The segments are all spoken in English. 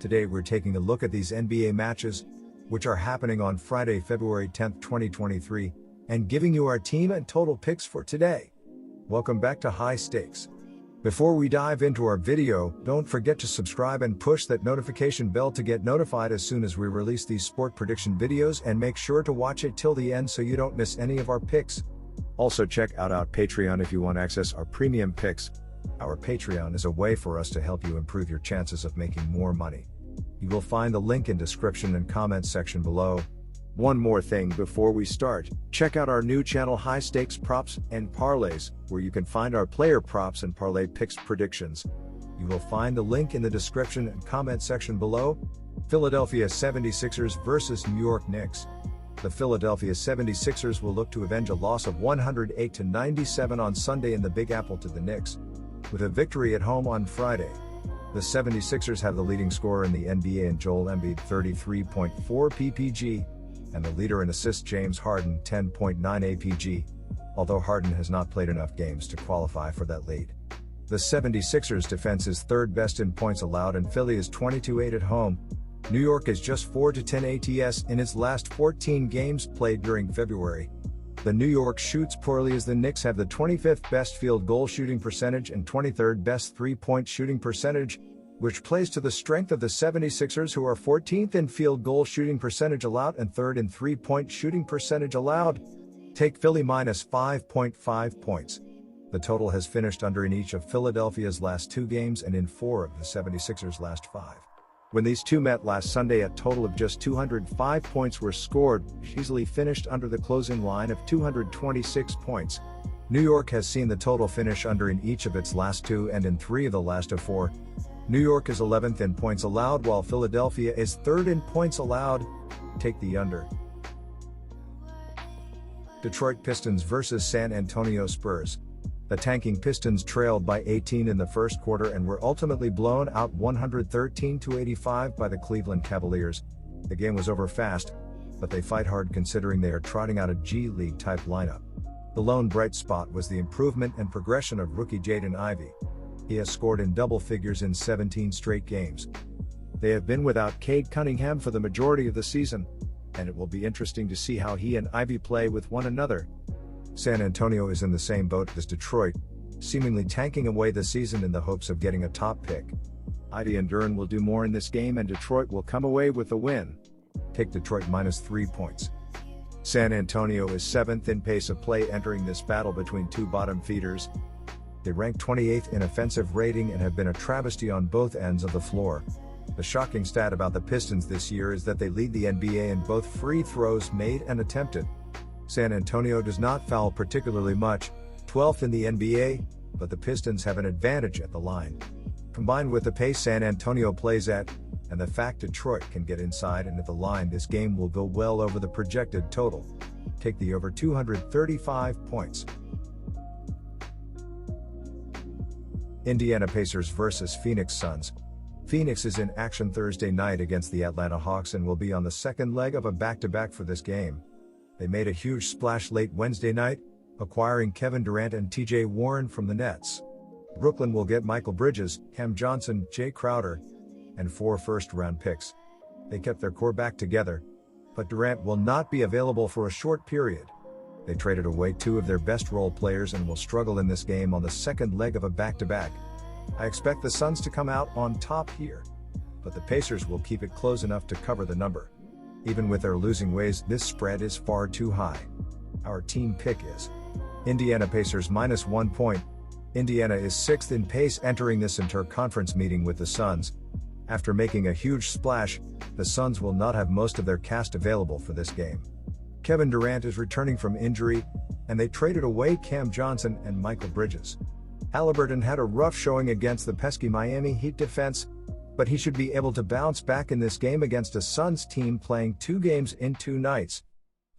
Today we're taking a look at these NBA matches, which are happening on Friday, February 10th, 2023, and giving you our team and total picks for today. Welcome back to High Stakes. Before we dive into our video, don't forget to subscribe and push that notification bell to get notified as soon as we release these sport prediction videos, and make sure to watch it till the end so you don't miss any of our picks. Also check out our Patreon if you want to access our premium picks. Our Patreon is a way for us to help you improve your chances of making more money. You will find the link in description and comment section below. One more thing before we start, check out our new channel High Stakes Props and Parlays, where you can find our player props and parlay picks predictions. You will find the link in the description and comment section below. Philadelphia 76ers versus New York Knicks. The Philadelphia 76ers will look to avenge a loss of 108-97 on Sunday in the Big Apple to the Knicks, with a victory at home on Friday. The 76ers have the leading scorer in the NBA in Joel Embiid, 33.4 ppg, and the leader in assists, James Harden, 10.9 apg, although Harden has not played enough games to qualify for that lead. The 76ers defense is third best in points allowed, and Philly is 22-8 at home. New York is just 4-10 ATS in its last 14 games played during February. The New York shoots poorly as the Knicks have the 25th best field goal shooting percentage and 23rd best three-point shooting percentage, which plays to the strength of the 76ers, who are 14th in field goal shooting percentage allowed and 3rd in three-point shooting percentage allowed. Take Philly minus 5.5 points. The total has finished under in each of Philadelphia's last 2 games and in 4 of the 76ers' last 5. When these two met last Sunday, a total of just 205 points were scored, which easily finished under the closing line of 226 points. New York has seen the total finish under in each of its last 2 and in 3 of the last 4. New York is 11th in points allowed, while Philadelphia is 3rd in points allowed. Take the under. Detroit Pistons versus San Antonio Spurs. The tanking Pistons trailed by 18 in the first quarter and were ultimately blown out 113-85 by the Cleveland Cavaliers. The game was over fast, but they fight hard considering they are trotting out a G League type lineup. The lone bright spot was the improvement and progression of rookie Jaden Ivey. He has scored in double figures in 17 straight games. They have been without Cade Cunningham for the majority of the season, and it will be interesting to see how he and Ivey play with one another. San Antonio is in the same boat as Detroit, seemingly tanking away the season in the hopes of getting a top pick. Ivey and Duren will do more in this game, and Detroit will come away with the win. Take Detroit minus 3 points. San Antonio is 7th in pace of play entering this battle between two bottom feeders. They rank 28th in offensive rating and have been a travesty on both ends of the floor. The shocking stat about the Pistons this year is that they lead the NBA in both free throws made and attempted. San Antonio does not foul particularly much, 12th in the NBA, but the Pistons have an advantage at the line. Combined with the pace San Antonio plays at, and the fact Detroit can get inside and at the line, this game will go well over the projected total. Take the over 235 points. Indiana Pacers versus Phoenix Suns. Phoenix is in action Thursday night against the Atlanta Hawks and will be on the second leg of a back-to-back for this game. They made a huge splash late Wednesday night, acquiring Kevin Durant and TJ Warren from the Nets. Brooklyn will get Michael Bridges, Cam Johnson, Jay Crowder, and 4 first-round picks. They kept their core back together, but Durant will not be available for a short period. They traded away 2 of their best role players and will struggle in this game on the second leg of a back-to-back. I expect the Suns to come out on top here, but the Pacers will keep it close enough to cover the number. Even with their losing ways, this spread is far too high. Our team pick is Indiana Pacers minus 1 point. Indiana is 6th in pace entering this inter-conference meeting with the Suns. After making a huge splash, the Suns will not have most of their cast available for this game. Kevin Durant is returning from injury, and they traded away Cam Johnson and Michael Bridges. Haliburton had a rough showing against the pesky Miami Heat defense, but he should be able to bounce back in this game against a Suns team playing 2 games in 2 nights.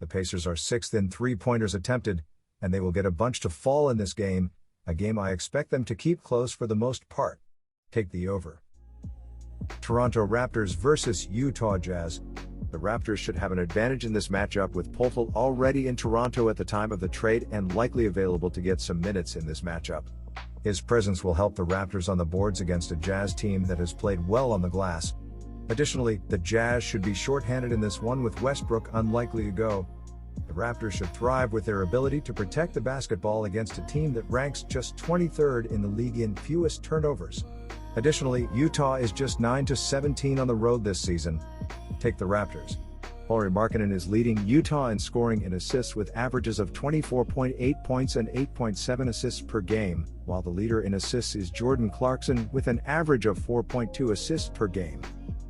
The Pacers are 6th in three-pointers attempted, and they will get a bunch to fall in this game, a game I expect them to keep close for the most part. Take the over. Toronto Raptors versus Utah Jazz. The Raptors should have an advantage in this matchup, with Poeltl already in Toronto at the time of the trade and likely available to get some minutes in this matchup. His presence will help the Raptors on the boards against a Jazz team that has played well on the glass. Additionally, the Jazz should be shorthanded in this one with Westbrook unlikely to go. The Raptors should thrive with their ability to protect the basketball against a team that ranks just 23rd in the league in fewest turnovers. Additionally, Utah is just 9-17 on the road this season. Take the Raptors. Lauri Markkanen is leading Utah in scoring and assists with averages of 24.8 points and 8.7 assists per game, while the leader in assists is Jordan Clarkson with an average of 4.2 assists per game.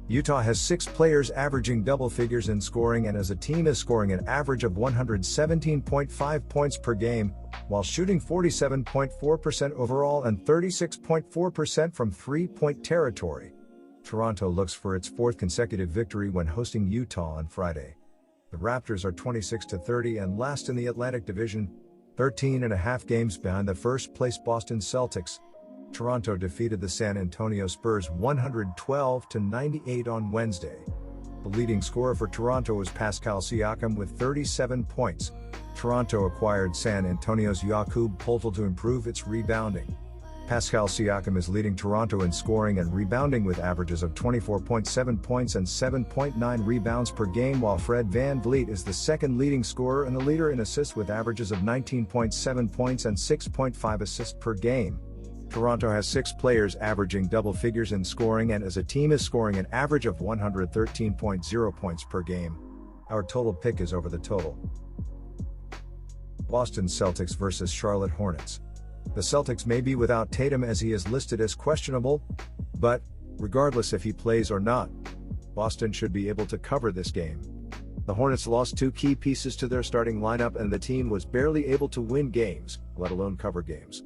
Utah has 6 players averaging double figures in scoring and as a team is scoring an average of 117.5 points per game, while shooting 47.4% overall and 36.4% from three-point territory. Toronto looks for its 4th consecutive victory when hosting Utah on Friday. The Raptors are 26-30 and last in the Atlantic Division, 13.5 games behind the first-place Boston Celtics. Toronto defeated the San Antonio Spurs 112-98 on Wednesday. The leading scorer for Toronto was Pascal Siakam with 37 points. Toronto acquired San Antonio's Jakob Poeltl to improve its rebounding. Pascal Siakam is leading Toronto in scoring and rebounding with averages of 24.7 points and 7.9 rebounds per game, while Fred VanVleet is the second leading scorer and the leader in assists with averages of 19.7 points and 6.5 assists per game. Toronto has 6 players averaging double figures in scoring and as a team is scoring an average of 113.0 points per game. Our total pick is over the total. Boston Celtics vs Charlotte Hornets. The Celtics may be without Tatum as he is listed as questionable, but, regardless if he plays or not, Boston should be able to cover this game. The Hornets lost 2 key pieces to their starting lineup and the team was barely able to win games, let alone cover games.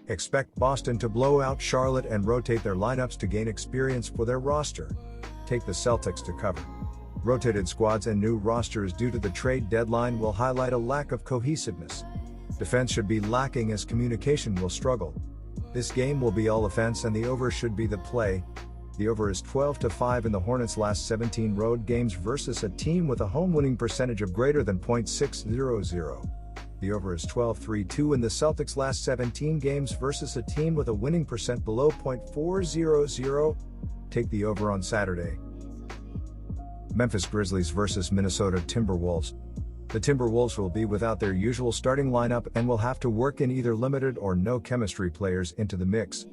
Expect Boston to blow out Charlotte and rotate their lineups to gain experience for their roster. Take the Celtics to cover. Rotated squads and new rosters due to the trade deadline will highlight a lack of cohesiveness. Defense should be lacking as communication will struggle. This game will be all offense and the over should be the play. The over is 12-5 in the Hornets' last 17 road games versus a team with a home winning percentage of greater than .600. The over is 12-3-2 in the Celtics' last 17 games versus a team with a winning percent below .400. Take the over on Saturday. Memphis Grizzlies vs Minnesota Timberwolves. The Timberwolves will be without their usual starting lineup and will have to work in either limited or no chemistry players into the mix.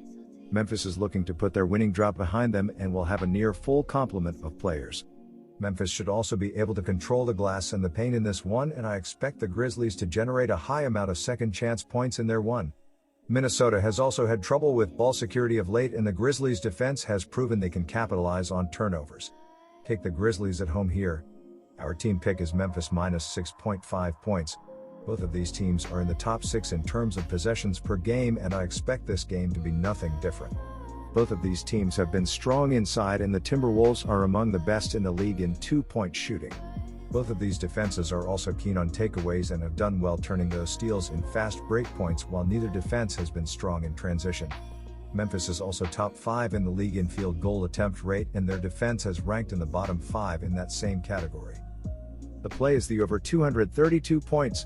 Memphis is looking to put their winning drought behind them and will have a near full complement of players. Memphis should also be able to control the glass and the paint in this one, and I expect the Grizzlies to generate a high amount of second chance points in their one. Minnesota has also had trouble with ball security of late and the Grizzlies' defense has proven they can capitalize on turnovers. Take the Grizzlies at home here. Our team pick is Memphis minus 6.5 points. Both of these teams are in the top 6 in terms of possessions per game and I expect this game to be nothing different. Both of these teams have been strong inside and the Timberwolves are among the best in the league in 2-point shooting. Both of these defenses are also keen on takeaways and have done well turning those steals in fast break points while neither defense has been strong in transition. Memphis is also top 5 in the league in field goal attempt rate and their defense has ranked in the bottom 5 in that same category. The play is the over 232 points.